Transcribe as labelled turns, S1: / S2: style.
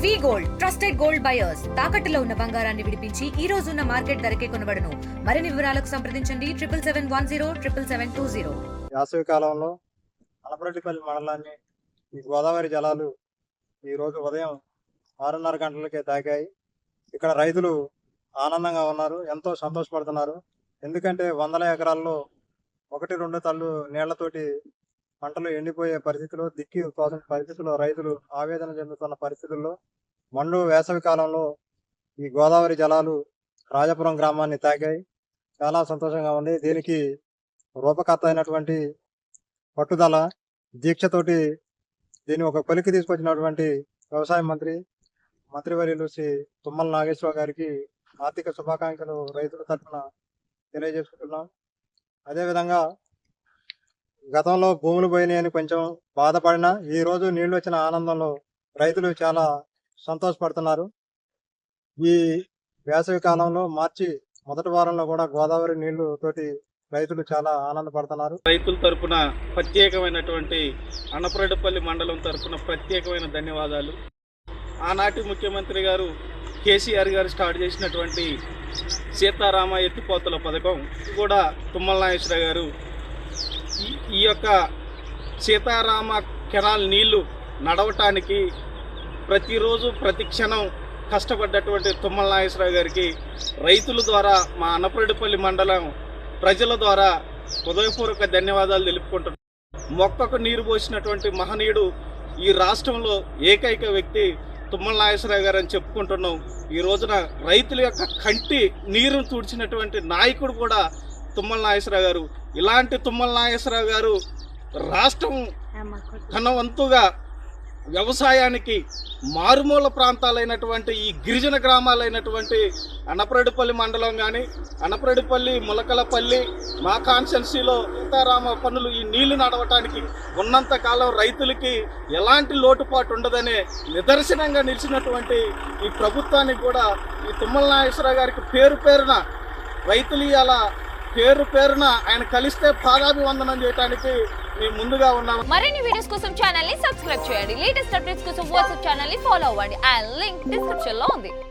S1: వి gold trusted gold buyers తాకట్టులో ఉన్న బంగారాన్ని విడిపించి ఈ రోజు ఉన్న మార్కెట్ ధరకే కొనబడును. మరిన్ని వివరాలకు సంప్రదించండి 77107720.
S2: వేసవి కాలంలో అనపరెడ్డిపల్లి మండలాన్ని ఈ గోదావరి జలాలు ఈ రోజు ఉదయం 6:30 గంటలకే తాకాయి. ఇక్కడ రైతులు ఆనందంగా ఉన్నారు, ఎంతో సంతోషపడుతున్నారు. ఎందుకంటే వందల ఎకరాల్లో 1-2 తళ్ళు నీళ్లతోటి పంటలు ఎండిపోయే పరిస్థితిలో, దిక్కి తోచని పరిస్థితుల్లో రైతులు ఆవేదన చెందుతున్న పరిస్థితుల్లో మండు వేసవి కాలంలో ఈ గోదావరి జలాలు రాజపురం గ్రామాన్ని తాకాయి. చాలా సంతోషంగా ఉంది. దీనికి రూపకర్త అయినటువంటి పట్టుదల, దీక్షతోటి దీన్ని ఒక కొలికి తీసుకొచ్చినటువంటి వ్యవసాయ మంత్రివర్యులు శ్రీ తుమ్మల నాగేశ్వరరావు గారికి ఆర్థిక శుభాకాంక్షలు రైతుల తరఫున తెలియజేసుకుంటున్నాం. అదేవిధంగా గతంలో భూములు పోయినాయని కొంచెం బాధపడినా ఈ రోజు నీళ్లు వచ్చిన ఆనందంలో రైతులు చాలా సంతోషపడుతున్నారు. ఈ వేసవి కాలంలో మార్చి మొదటి వారంలో కూడా గోదావరి నీళ్లు తోటి రైతులు చాలా ఆనందపడుతున్నారు.
S3: రైతుల తరపున ప్రత్యేకమైనటువంటి అనపరెడ్డిపల్లి మండలం తరపున ప్రత్యేకమైన ధన్యవాదాలు. ఆనాటి ముఖ్యమంత్రి గారు కేసీఆర్ గారు స్టార్ట్ చేసినటువంటి సీతారామ ఎత్తిపోతల పథకం కూడా తుమ్మల నాగేశ్వరరావు గారు ఈ యొక్క సీతారామ కెనాల్ నీళ్లు నడవటానికి ప్రతిరోజు ప్రతి క్షణం కష్టపడ్డటువంటి తుమ్మల నాగేశ్వరరావు గారికి రైతుల ద్వారా, మా అనపరెడ్డిపల్లి మండలం ప్రజల ద్వారా హృదయపూర్వక ధన్యవాదాలు తెలుపుకుంటున్నాం. మొక్కకు నీరు పోసినటువంటి మహనీయుడు ఈ రాష్ట్రంలో ఏకైక వ్యక్తి తుమ్మల నాగేశ్వరరావు గారు అని చెప్పుకుంటున్నాం. ఈ రోజున రైతుల యొక్క కంటి నీరును తుడిచినటువంటి నాయకుడు కూడా తుమ్మల నాగేశ్వరరావు గారు. ఇలాంటి తుమ్మల నాగేశ్వరరావు గారు రాష్ట్రం తన వంతుగా వ్యవసాయానికి మారుమూల ప్రాంతాలైనటువంటి ఈ గిరిజన గ్రామాలైనటువంటి అనపరెడ్డిపల్లి మండలం కానీ, అనపరెడ్డిపల్లి, ములకలపల్లి, మా కాన్స్టిట్యున్సీలో సీతారామ పనులు ఈ నీళ్లు నడవటానికి ఉన్నంత కాలం రైతులకి ఎలాంటి లోటుపాటు ఉండదనే నిదర్శనంగా నిలిచినటువంటి ఈ ప్రభుత్వానికి కూడా ఈ తుమ్మల నాగేశ్వరరావు గారికి పేరు పేరున రైతులు ఇలా పేరు పేరున ఆయన కలిస్తే పాదాభివందనం చేయడానికి మేము ముందుగా ఉన్నాము.
S4: మరిన్ని వీడియోస్ కోసం ఛానల్ ని సబ్స్క్రైబ్ చేయండి. లేటెస్ట్ అప్డేట్స్ కోసం వాట్సాప్ ఛానల్ ని ఫాలో అవ్వండి. ఆ లింక్ డిస్క్రిప్షన్ లో ఉంది.